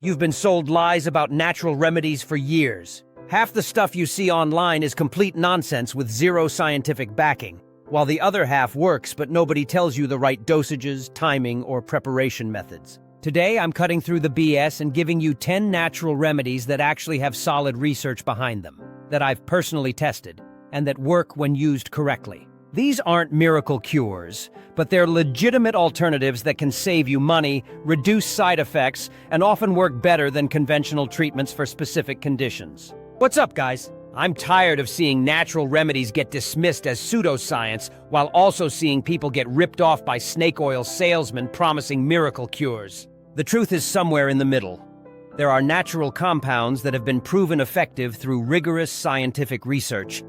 You've been sold lies about natural remedies for years. Half the stuff you see online is complete nonsense with zero scientific backing, while the other half works but nobody tells you the right dosages, timing, or preparation methods. Today, I'm cutting through the BS and giving you 10 natural remedies that actually have solid research behind them, that I've personally tested, and that work when used correctly. These aren't miracle cures, but they're legitimate alternatives that can save you money, reduce side effects, and often work better than conventional treatments for specific conditions. What's up, guys? I'm tired of seeing natural remedies get dismissed as pseudoscience while also seeing people get ripped off by snake oil salesmen promising miracle cures. The truth is somewhere in the middle. There are natural compounds that have been proven effective through rigorous scientific research,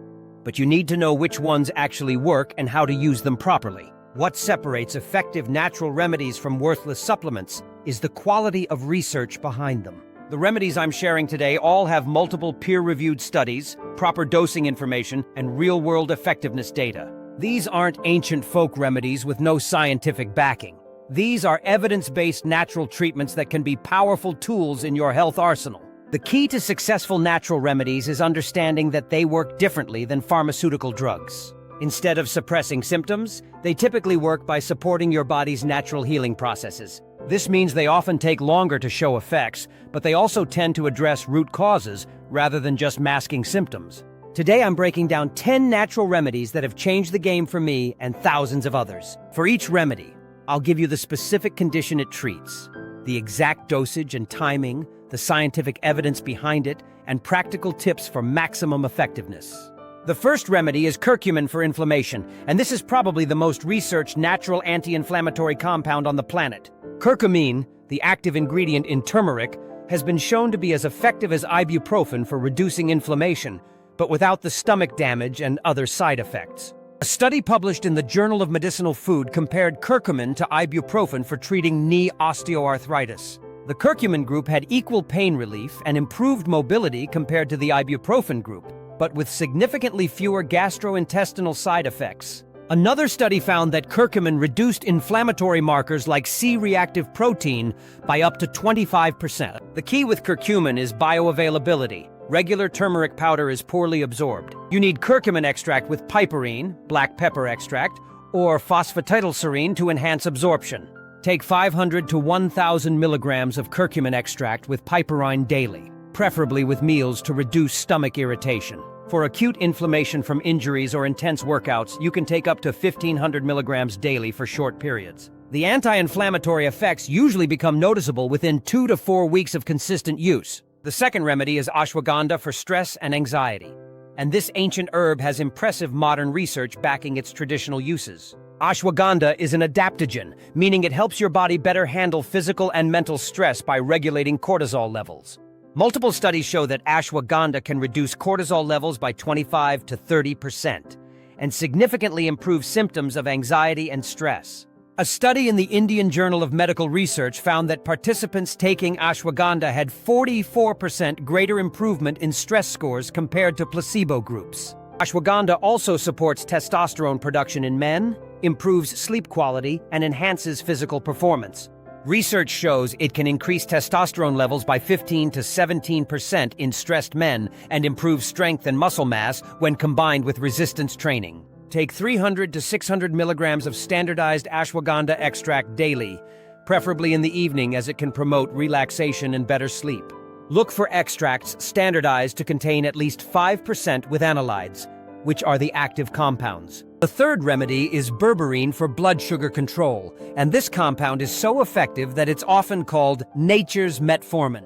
but you need to know which ones actually work and how to use them properly. What separates effective natural remedies from worthless supplements is the quality of research behind them. The remedies I'm sharing today all have multiple peer-reviewed studies, proper dosing information, and real-world effectiveness data. These aren't ancient folk remedies with no scientific backing. These are evidence-based natural treatments that can be powerful tools in your health arsenal. The key to successful natural remedies is understanding that they work differently than pharmaceutical drugs. Instead of suppressing symptoms, they typically work by supporting your body's natural healing processes. This means they often take longer to show effects, but they also tend to address root causes rather than just masking symptoms. Today I'm breaking down 10 natural remedies that have changed the game for me and thousands of others. For each remedy, I'll give you the specific condition it treats, the exact dosage and timing, the scientific evidence behind it, and practical tips for maximum effectiveness. The first remedy is curcumin for inflammation, and this is probably the most researched natural anti-inflammatory compound on the planet. Curcumin, the active ingredient in turmeric, has been shown to be as effective as ibuprofen for reducing inflammation, but without the stomach damage and other side effects. A study published in the Journal of Medicinal Food compared curcumin to ibuprofen for treating knee osteoarthritis. The curcumin group had equal pain relief and improved mobility compared to the ibuprofen group, but with significantly fewer gastrointestinal side effects. Another study found that curcumin reduced inflammatory markers like C-reactive protein by up to 25%. The key with curcumin is bioavailability. Regular turmeric powder is poorly absorbed. You need curcumin extract with piperine, black pepper extract, or phosphatidylserine to enhance absorption. Take 500 to 1,000 milligrams of curcumin extract with piperine daily, preferably with meals to reduce stomach irritation. For acute inflammation from injuries or intense workouts, you can take up to 1,500 milligrams daily for short periods. The anti-inflammatory effects usually become noticeable within 2 to 4 weeks of consistent use. The second remedy is ashwagandha for stress and anxiety. And this ancient herb has impressive modern research backing its traditional uses. Ashwagandha is an adaptogen, meaning it helps your body better handle physical and mental stress by regulating cortisol levels. Multiple studies show that ashwagandha can reduce cortisol levels by 25 to 30% and significantly improve symptoms of anxiety and stress. A study in the Indian Journal of Medical Research found that participants taking ashwagandha had 44% greater improvement in stress scores compared to placebo groups. Ashwagandha also supports testosterone production in men, improves sleep quality, and enhances physical performance. Research shows it can increase testosterone levels by 15 to 17% in stressed men and improve strength and muscle mass when combined with resistance training. Take 300 to 600 milligrams of standardized ashwagandha extract daily, preferably in the evening as it can promote relaxation and better sleep. Look for extracts standardized to contain at least 5% with analytes, which are the active compounds. The third remedy is berberine for blood sugar control, and this compound is so effective that it's often called nature's metformin.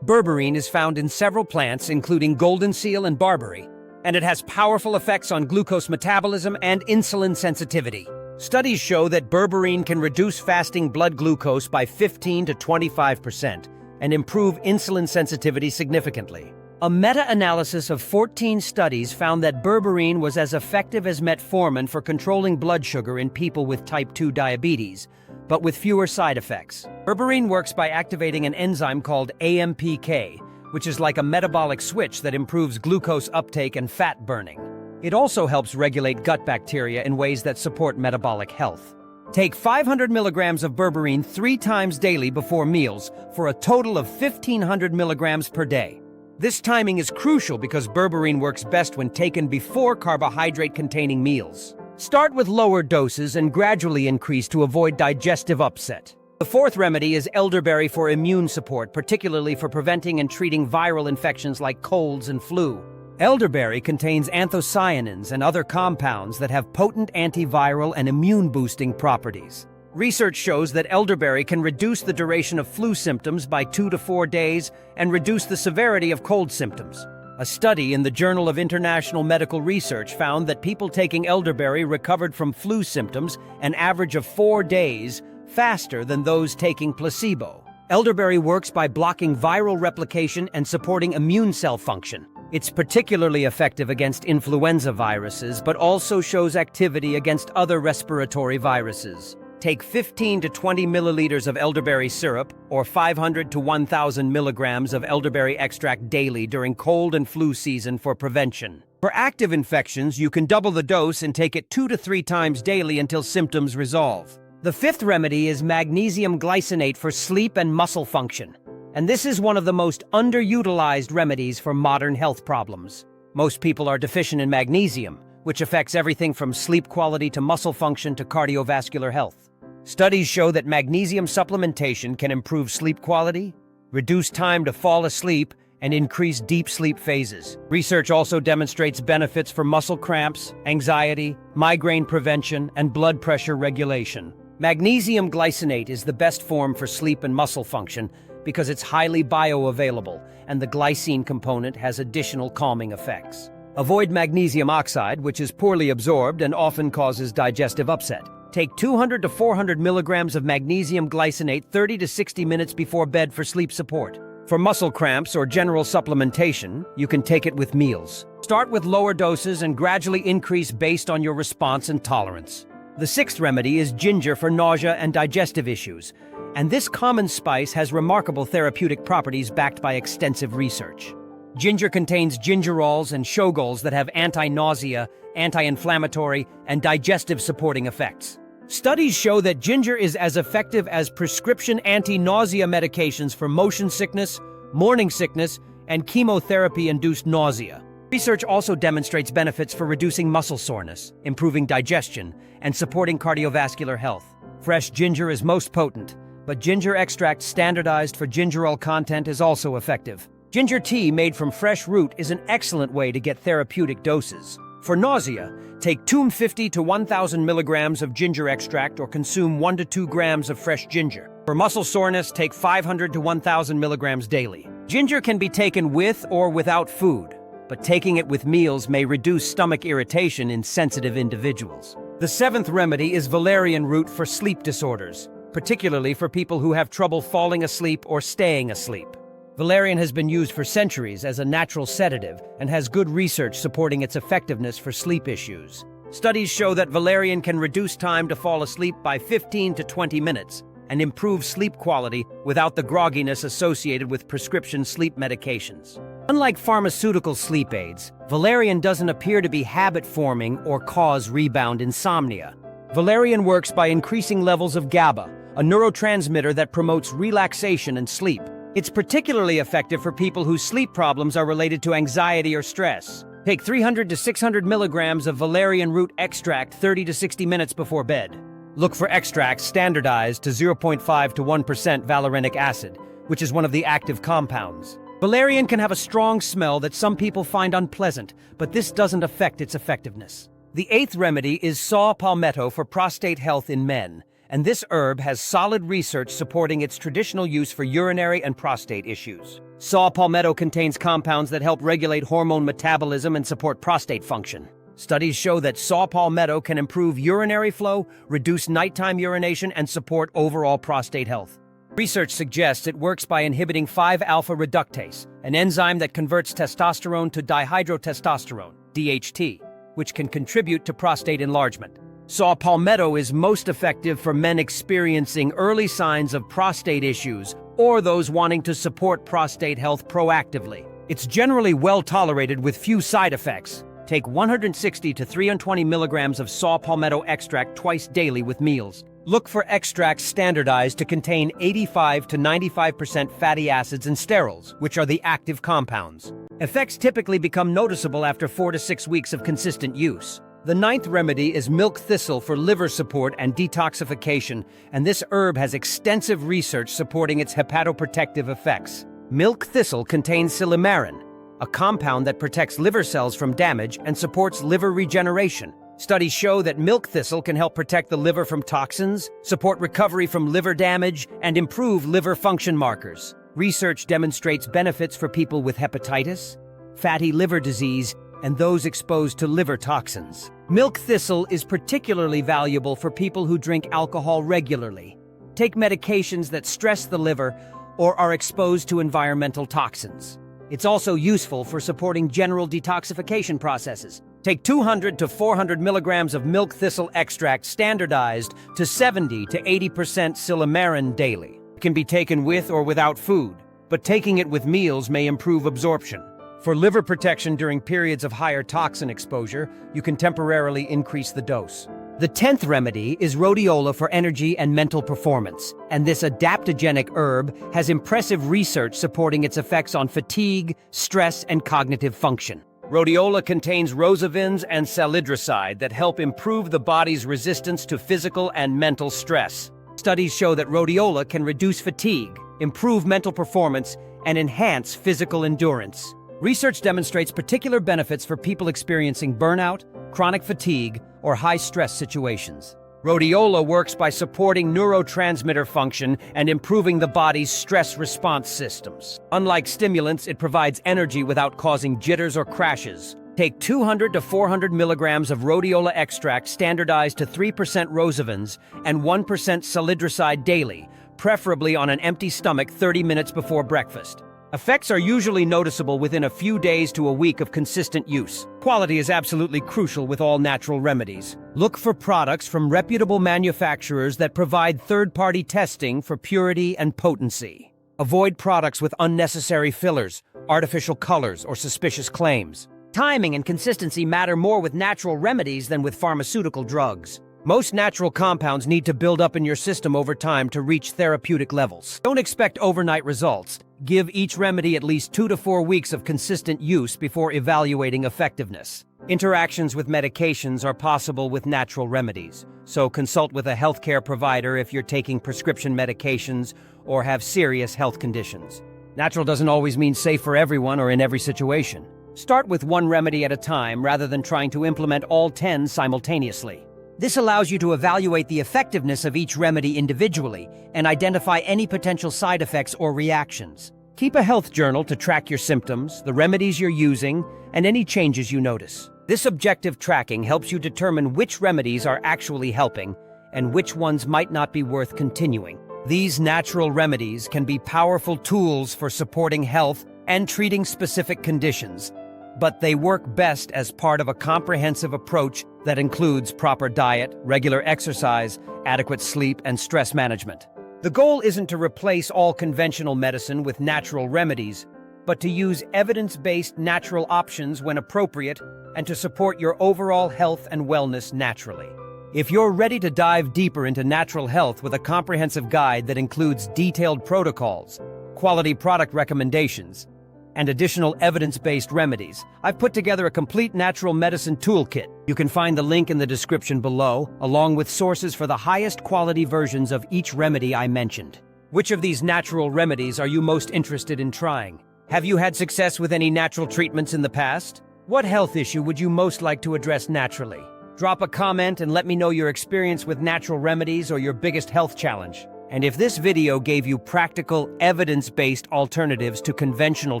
Berberine is found in several plants, including golden seal and barberry, and it has powerful effects on glucose metabolism and insulin sensitivity. Studies show that berberine can reduce fasting blood glucose by 15 to 25% and improve insulin sensitivity significantly. A meta-analysis of 14 studies found that berberine was as effective as metformin for controlling blood sugar in people with type 2 diabetes, but with fewer side effects. Berberine works by activating an enzyme called AMPK, which is like a metabolic switch that improves glucose uptake and fat burning. It also helps regulate gut bacteria in ways that support metabolic health. Take 500 milligrams of berberine 3 times daily before meals for a total of 1,500 milligrams per day. This timing is crucial because berberine works best when taken before carbohydrate-containing meals. Start with lower doses and gradually increase to avoid digestive upset. The fourth remedy is elderberry for immune support, particularly for preventing and treating viral infections like colds and flu. Elderberry contains anthocyanins and other compounds that have potent antiviral and immune-boosting properties. Research shows that elderberry can reduce the duration of flu symptoms by 2 to 4 days and reduce the severity of cold symptoms. A study in the Journal of International Medical Research found that people taking elderberry recovered from flu symptoms an average of 4 days faster than those taking placebo. Elderberry works by blocking viral replication and supporting immune cell function. It's particularly effective against influenza viruses, but also shows activity against other respiratory viruses. Take 15 to 20 milliliters of elderberry syrup or 500 to 1,000 milligrams of elderberry extract daily during cold and flu season for prevention. For active infections, you can double the dose and take it 2 to 3 times daily until symptoms resolve. The fifth remedy is magnesium glycinate for sleep and muscle function. And this is one of the most underutilized remedies for modern health problems. Most people are deficient in magnesium, which affects everything from sleep quality to muscle function to cardiovascular health. Studies show that magnesium supplementation can improve sleep quality, reduce time to fall asleep, and increase deep sleep phases. Research also demonstrates benefits for muscle cramps, anxiety, migraine prevention, and blood pressure regulation. Magnesium glycinate is the best form for sleep and muscle function because it's highly bioavailable and the glycine component has additional calming effects. Avoid magnesium oxide, which is poorly absorbed and often causes digestive upset. Take 200 to 400 milligrams of magnesium glycinate 30 to 60 minutes before bed for sleep support. For muscle cramps or general supplementation, you can take it with meals. Start with lower doses and gradually increase based on your response and tolerance. The sixth remedy is ginger for nausea and digestive issues, and this common spice has remarkable therapeutic properties backed by extensive research. Ginger contains gingerols and shogols that have anti-nausea, anti-inflammatory, and digestive supporting effects. Studies show that ginger is as effective as prescription anti-nausea medications for motion sickness, morning sickness, and chemotherapy-induced nausea. Research also demonstrates benefits for reducing muscle soreness, improving digestion, and supporting cardiovascular health. Fresh ginger is most potent, but ginger extract standardized for gingerol content is also effective. Ginger tea made from fresh root is an excellent way to get therapeutic doses. For nausea, take 250 to 1,000 milligrams of ginger extract or consume 1 to 2 grams of fresh ginger. For muscle soreness, take 500 to 1,000 milligrams daily. Ginger can be taken with or without food, but taking it with meals may reduce stomach irritation in sensitive individuals. The seventh remedy is valerian root for sleep disorders, particularly for people who have trouble falling asleep or staying asleep. Valerian has been used for centuries as a natural sedative and has good research supporting its effectiveness for sleep issues. Studies show that valerian can reduce time to fall asleep by 15 to 20 minutes and improve sleep quality without the grogginess associated with prescription sleep medications. Unlike pharmaceutical sleep aids, valerian doesn't appear to be habit-forming or cause rebound insomnia. Valerian works by increasing levels of GABA, a neurotransmitter that promotes relaxation and sleep. It's particularly effective for people whose sleep problems are related to anxiety or stress. Take 300 to 600 milligrams of valerian root extract 30 to 60 minutes before bed. Look for extracts standardized to 0.5 to 1% valerianic acid, which is one of the active compounds. Valerian can have a strong smell that some people find unpleasant, but this doesn't affect its effectiveness. The eighth remedy is saw palmetto for prostate health in men, and this herb has solid research supporting its traditional use for urinary and prostate issues. Saw palmetto contains compounds that help regulate hormone metabolism and support prostate function. Studies show that saw palmetto can improve urinary flow, reduce nighttime urination, and support overall prostate health. Research suggests it works by inhibiting 5-alpha reductase, an enzyme that converts testosterone to dihydrotestosterone, DHT, which can contribute to prostate enlargement. Saw palmetto is most effective for men experiencing early signs of prostate issues or those wanting to support prostate health proactively. It's generally well tolerated with few side effects. Take 160 to 320 milligrams of saw palmetto extract twice daily with meals. Look for extracts standardized to contain 85 to 95% fatty acids and sterols, which are the active compounds. Effects typically become noticeable after 4 to 6 weeks of consistent use. The ninth remedy is milk thistle for liver support and detoxification, and this herb has extensive research supporting its hepatoprotective effects. Milk thistle contains silymarin, a compound that protects liver cells from damage and supports liver regeneration. Studies show that milk thistle can help protect the liver from toxins, support recovery from liver damage, and improve liver function markers. Research demonstrates benefits for people with hepatitis, fatty liver disease, and those exposed to liver toxins. Milk thistle is particularly valuable for people who drink alcohol regularly, take medications that stress the liver, or are exposed to environmental toxins. It's also useful for supporting general detoxification processes. Take 200 to 400 milligrams of milk thistle extract standardized to 70 to 80% silymarin daily. It can be taken with or without food, but taking it with meals may improve absorption. For liver protection during periods of higher toxin exposure, you can temporarily increase the dose. The 10th remedy is rhodiola for energy and mental performance, and this adaptogenic herb has impressive research supporting its effects on fatigue, stress, and cognitive function. Rhodiola contains rosavins and salidroside that help improve the body's resistance to physical and mental stress. Studies show that rhodiola can reduce fatigue, improve mental performance, and enhance physical endurance. Research demonstrates particular benefits for people experiencing burnout, chronic fatigue, or high-stress situations. Rhodiola works by supporting neurotransmitter function and improving the body's stress response systems. Unlike stimulants, it provides energy without causing jitters or crashes. Take 200 to 400 milligrams of rhodiola extract standardized to 3% rosavins and 1% salidroside daily, preferably on an empty stomach 30 minutes before breakfast. Effects are usually noticeable within a few days to a week of consistent use. Quality is absolutely crucial with all natural remedies. Look for products from reputable manufacturers that provide third-party testing for purity and potency. Avoid products with unnecessary fillers, artificial colors, or suspicious claims. Timing and consistency matter more with natural remedies than with pharmaceutical drugs. Most natural compounds need to build up in your system over time to reach therapeutic levels. Don't expect overnight results. Give each remedy at least 2 to 4 weeks of consistent use before evaluating effectiveness. Interactions with medications are possible with natural remedies, so consult with a healthcare provider if you're taking prescription medications or have serious health conditions. Natural doesn't always mean safe for everyone or in every situation. Start with one remedy at a time rather than trying to implement all 10 simultaneously. This allows you to evaluate the effectiveness of each remedy individually and identify any potential side effects or reactions. Keep a health journal to track your symptoms, the remedies you're using, and any changes you notice. This objective tracking helps you determine which remedies are actually helping and which ones might not be worth continuing. These natural remedies can be powerful tools for supporting health and treating specific conditions, but they work best as part of a comprehensive approach that includes proper diet, regular exercise, adequate sleep, and stress management. The goal isn't to replace all conventional medicine with natural remedies, but to use evidence-based natural options when appropriate and to support your overall health and wellness naturally. If you're ready to dive deeper into natural health with a comprehensive guide that includes detailed protocols, quality product recommendations, and additional evidence-based remedies, I've put together a complete natural medicine toolkit. You can find the link in the description below, along with sources for the highest quality versions of each remedy I mentioned. Which of these natural remedies are you most interested in trying? Have you had success with any natural treatments in the past? What health issue would you most like to address naturally? Drop a comment and let me know your experience with natural remedies or your biggest health challenge. And if this video gave you practical, evidence-based alternatives to conventional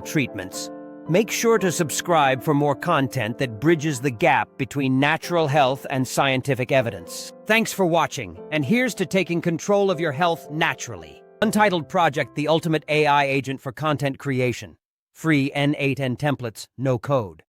treatments, make sure to subscribe for more content that bridges the gap between natural health and scientific evidence. Thanks for watching, and here's to taking control of your health naturally. Untitled Project, the ultimate AI agent for content creation. Free N8N templates, no code.